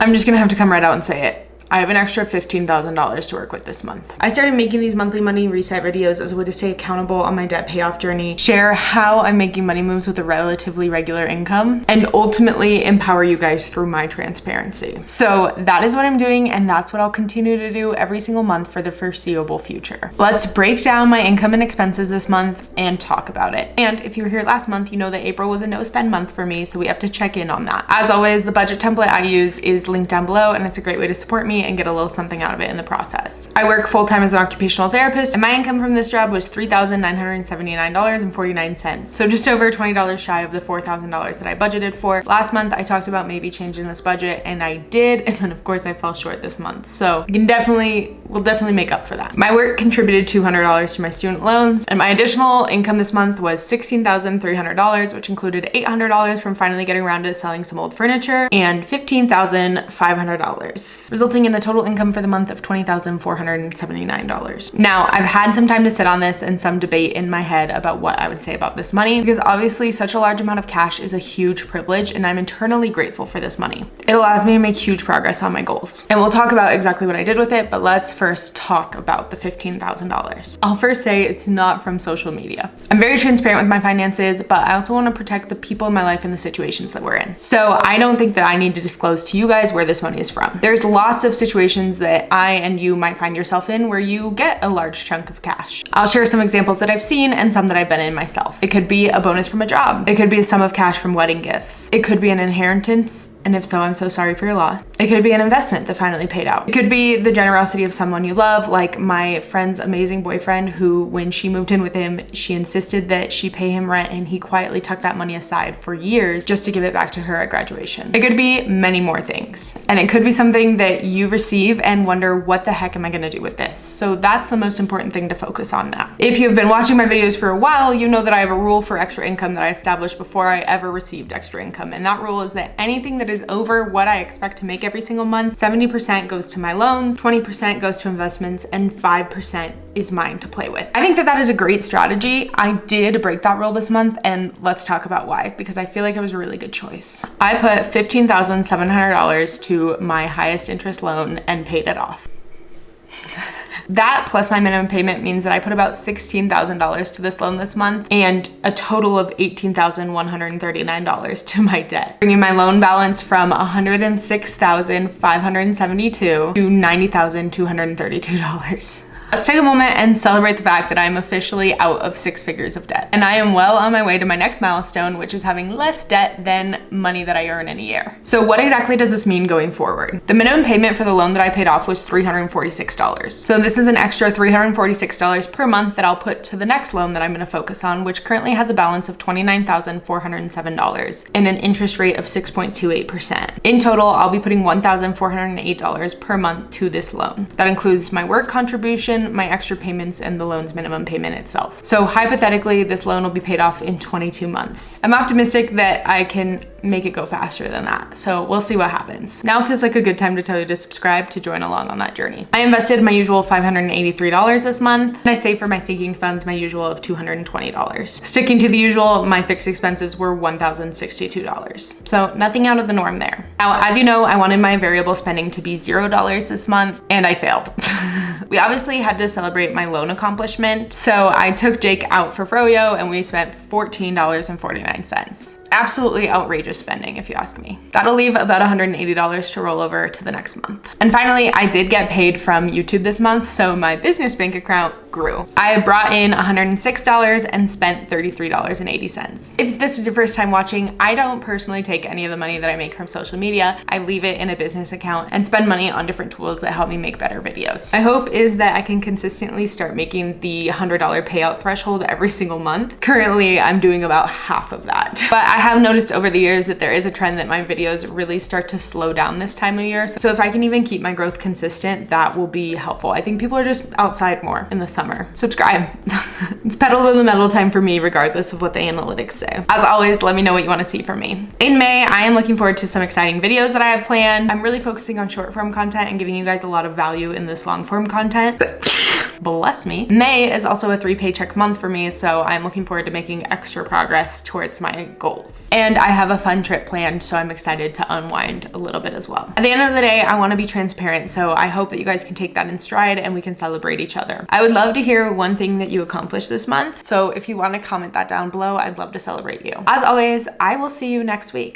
I'm just gonna have to come right out and say it. I have an extra $15,000 to work with this month. I started making these monthly money reset videos as a way to stay accountable on my debt payoff journey, share how I'm making money moves with a relatively regular income, and ultimately empower you guys through my transparency. So that is what I'm doing, and that's what I'll continue to do every single month for the foreseeable future. Let's break down my income and expenses this month and talk about it. And if you were here last month, you know that April was a no spend month for me, so we have to check in on that. As always, the budget template I use is linked down below, and it's a great way to support me and get a little something out of it in the process. I work full-time as an occupational therapist, and my income from this job was $3,979.49. So just over $20 shy of the $4,000 that I budgeted for. Last month, I talked about maybe changing this budget, and I did. And then of course I fell short this month. So we'll definitely make up for that. My work contributed $200 to my student loans, and my additional income this month was $16,300, which included $800 from finally getting around to selling some old furniture and $15,500, resulting in a total income for the month of $20,479. Now, I've had some time to sit on this and some debate in my head about what I would say about this money, because obviously such a large amount of cash is a huge privilege, and I'm internally grateful for this money. It allows me to make huge progress on my goals. And we'll talk about exactly what I did with it, but let's first talk about the $15,000. I'll first say it's not from social media. I'm very transparent with my finances, but I also want to protect the people in my life and the situations that we're in. So I don't think that I need to disclose to you guys where this money is from. There's lots of situations that I and you might find yourself in where you get a large chunk of cash. I'll share some examples that I've seen and some that I've been in myself. It could be a bonus from a job. It could be a sum of cash from wedding gifts. It could be an inheritance, and if so, I'm so sorry for your loss. It could be an investment that finally paid out. It could be the generosity of someone you love, like my friend's amazing boyfriend who, when she moved in with him, she insisted that she pay him rent, and he quietly tucked that money aside for years just to give it back to her at graduation. It could be many more things. And it could be something that you receive and wonder, what the heck am I gonna do with this? So that's the most important thing to focus on now. If you've been watching my videos for a while, you know that I have a rule for extra income that I established before I ever received extra income. And that rule is that anything that is over what I expect to make every single month, 70% goes to my loans, 20% goes to investments, and 5% is mine to play with. I think that that is a great strategy. I did break that rule this month, and let's talk about why, because I feel like it was a really good choice. I put $15,700 to my highest interest loan and paid it off. That plus my minimum payment means that I put about $16,000 to this loan this month and a total of $18,139 to my debt, bringing my loan balance from $106,572 to $90,232. Let's take a moment and celebrate the fact that I'm officially out of 6 figures of debt. And I am well on my way to my next milestone, which is having less debt than money that I earn in a year. So what exactly does this mean going forward? The minimum payment for the loan that I paid off was $346. So this is an extra $346 per month that I'll put to the next loan that I'm gonna focus on, which currently has a balance of $29,407 and an interest rate of 6.28%. In total, I'll be putting $1,408 per month to this loan. That includes my work contribution, my extra payments, and the loan's minimum payment itself. So hypothetically, this loan will be paid off in 22 months. I'm optimistic that I can make it go faster than that. So we'll see what happens. Now feels like a good time to tell you to subscribe to join along on that journey. I invested my usual $583 this month, and I saved for my sinking funds my usual of $220. Sticking to the usual, my fixed expenses were $1,062. So nothing out of the norm there. Now, as you know, I wanted my variable spending to be $0 this month, and I failed. We obviously had to celebrate my loan accomplishment, so I took Jake out for froyo and we spent $14.49. Absolutely outrageous spending, if you ask me. That'll leave about $180 to roll over to the next month. And finally, I did get paid from YouTube this month, so my business bank account grew. I brought in $106 and spent $33.80. If this is your first time watching, I don't personally take any of the money that I make from social media. I leave it in a business account and spend money on different tools that help me make better videos. My hope is that I can consistently start making the $100 payout threshold every single month. Currently, I'm doing about half of that. But I have noticed over the years that there is a trend that my videos really start to slow down this time of year. So if I can even keep my growth consistent, that will be helpful. I think people are just outside more in the summer. Subscribe. It's pedal to the metal time for me, regardless of what the analytics say. As always, let me know what you want to see from me. In May, I am looking forward to some exciting videos that I have planned. I'm really focusing on short form content and giving you guys a lot of value in this long form content. bless me. May is also a 3 paycheck month for me, so I'm looking forward to making extra progress towards my goals. And I have a fun trip planned, so I'm excited to unwind a little bit as well. At the end of the day, I want to be transparent, so I hope that you guys can take that in stride and we can celebrate each other. I would love to hear one thing that you accomplished this month, so if you want to comment that down below, I'd love to celebrate you. As always, I will see you next week.